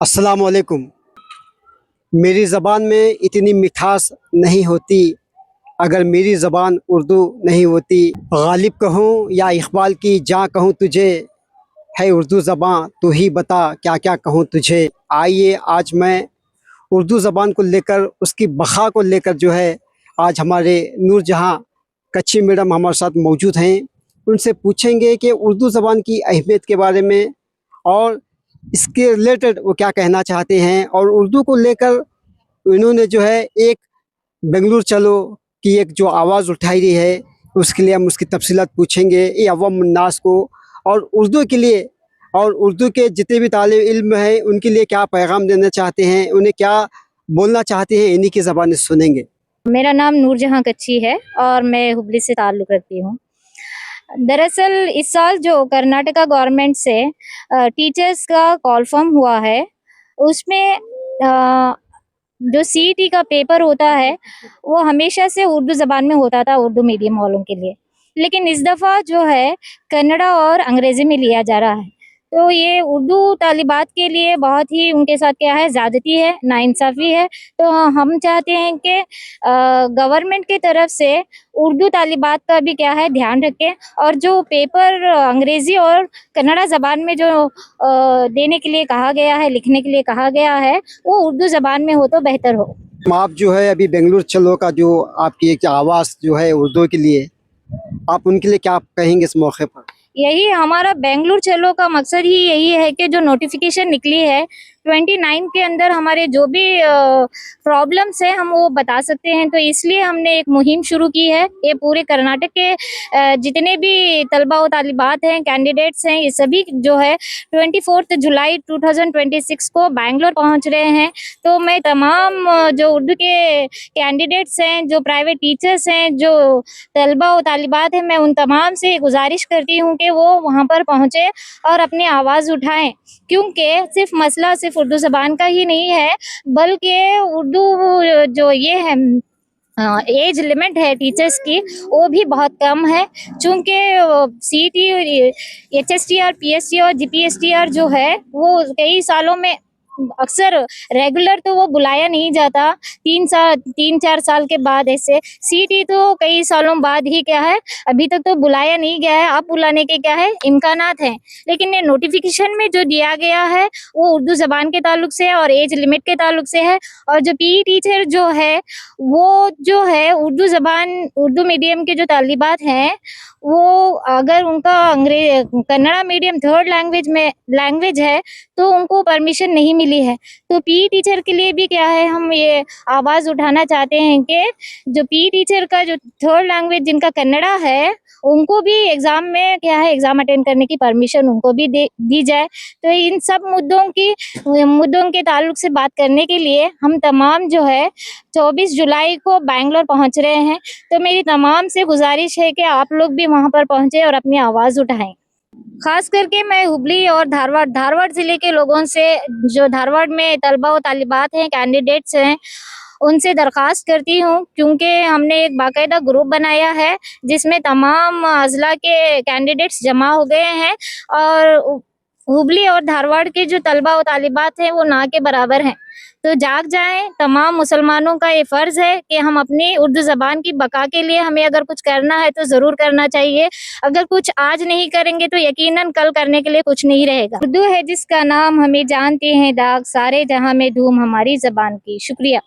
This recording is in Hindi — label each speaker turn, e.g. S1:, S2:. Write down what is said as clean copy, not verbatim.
S1: अस्सलामुअलैकुम। मेरी ज़बान में इतनी मिठास नहीं होती अगर मेरी ज़बान उर्दू नहीं होती। गालिब कहूँ या इक़बाल की जाँ कहूँ तुझे, है उर्दू ज़बान तू ही बता क्या क्या कहूँ तुझे। आइए आज मैं उर्दू ज़बान को लेकर, उसकी बक़ा को लेकर जो है, आज हमारे नूरजहाँ कच्ची मैडम हमारे साथ मौजूद हैं। उनसे पूछेंगे कि उर्दू ज़बान की अहमियत के बारे में और इसके रिलेटेड वो क्या कहना चाहते हैं। और उर्दू को लेकर इन्होंने जो है एक बेंगलुरु चलो की एक जो आवाज़ उठाई रही है, उसके लिए हम उसकी तफसीलात पूछेंगे ये अवाम उन्नास को। और उर्दू के लिए और उर्दू के जितने भी तालिब इल्म हैं उनके लिए क्या पैगाम देना चाहते हैं, उन्हें क्या बोलना चाहते हैं, इन्हीं की ज़बानी सुनेंगे।
S2: मेरा नाम नूरजहाँ कच्ची है और मैं हुबली से ताल्लुक़ रखती हूँ। दरअसल इस साल जो कर्नाटका गवर्नमेंट से टीचर्स का कॉल फॉर्म हुआ है, उसमें जो सीईटी का पेपर होता है वो हमेशा से उर्दू ज़बान में होता था उर्दू मीडियम वालों के लिए, लेकिन इस दफ़ा जो है कन्नड़ा और अंग्रेज़ी में लिया जा रहा है। तो ये उर्दू तालिबात के लिए बहुत ही उनके साथ क्या है, ज़्यादती है, नाइंसाफ़ी है। तो हम चाहते हैं कि गवर्नमेंट की तरफ से उर्दू तालिबात का भी क्या है ध्यान रखें, और जो पेपर अंग्रेज़ी और कन्नड़ा ज़बान में जो देने के लिए कहा गया है, लिखने के लिए कहा गया है, वो उर्दू ज़बान में हो तो बेहतर हो।
S1: आप जो है अभी बेंगलुरु चलो का जो आपकी एक आवाज़ जो है उर्दू के लिए, आप उनके लिए क्या कहेंगे इस मौके पर?
S2: यही हमारा बेंगलुरु चलो का मकसद ही यही है कि जो नोटिफिकेशन निकली है 29 के अंदर हमारे जो भी प्रॉब्लम्स है हम वो बता सकते हैं। तो इसलिए हमने एक मुहिम शुरू की है। ये पूरे कर्नाटक के जितने भी तलबा व तालिबात हैं, कैंडिडेट्स हैं, ये सभी जो है 24 जुलाई 2026 को बैंगलोर पहुंच रहे हैं। तो मैं तमाम जो उर्दू के कैंडिडेट्स हैं, जो प्राइवेट टीचर्स हैं, जो तलबा व तालिबात हैं, मैं उन तमाम से गुजारिश करती हूँ कि वो वहाँ पर पहुँचे और अपनी आवाज़ उठाएं, क्योंकि सिर्फ मसला सिर्फ उर्दू ज़बान का ही नहीं है, बल्कि उर्दू जो ये है एज लिमिट है टीचर्स की, वो भी बहुत कम है। चूँकि सीईटी, एचएसटीआर, पीएसटी और जीपीएसटीआर जो है वो कई सालों में अक्सर रेगुलर तो वो बुलाया नहीं जाता, 3-4 साल के बाद ऐसे। सीईटी तो कई सालों बाद ही क्या है, अभी तक तो बुलाया नहीं गया है, अब बुलाने के क्या है इम्कानात हैं। लेकिन ये नोटिफिकेशन में जो दिया गया है वो उर्दू ज़बान के ताल्लुक से है और एज लिमिट के ताल्लुक से है। और जो पीई टीचर जो है वो जो है उर्दू ज़बान, उर्दू मीडियम के जो तालिबात हैं, वो अगर उनका कन्नड़ा मीडियम थर्ड लैंग्वेज है तो उनको परमिशन नहीं मिली है। तो पीई टीचर के लिए भी क्या है, हम ये आवाज़ उठाना चाहते हैं कि जो पीई टीचर का जो थर्ड लैंग्वेज जिनका कन्नड़ा है, उनको भी एग्ज़ाम में क्या है, एग्ज़ाम अटेंड करने की परमिशन उनको भी दी जाए। तो इन सब मुद्दों के ताल्लुक से बात करने के लिए हम तमाम जो है 24 जुलाई को बैंगलोर पहुंच रहे हैं। तो मेरी तमाम से गुजारिश है कि आप लोग भी वहां पर पहुंचे और अपनी आवाज़ उठाएं। खास करके मैं हुबली और धारवाड़ ज़िले के लोगों से, जो धारवाड़ में तलबा व तालिबात हैं, कैंडिडेट्स हैं, उनसे दरख्वास्त करती हूँ, क्योंकि हमने एक बाकायदा ग्रुप बनाया है जिसमें तमाम अज़ला के कैंडिडेट्स जमा हो गए हैं। और हुबली और धारवाड़ के जो तलबा व तालिबात हैं वो ना के बराबर हैं। तो जाग जाएं, तमाम मुसलमानों का ये फ़र्ज़ है कि हम अपनी उर्दू ज़बान की बका के लिए हमें अगर कुछ करना है तो ज़रूर करना चाहिए। अगर कुछ आज नहीं करेंगे तो यकीनन कल करने के लिए कुछ नहीं रहेगा। उर्दू है जिसका नाम, हमें जानते हैं दाग, सारे जहां में धूम हमारी ज़बान की। शुक्रिया।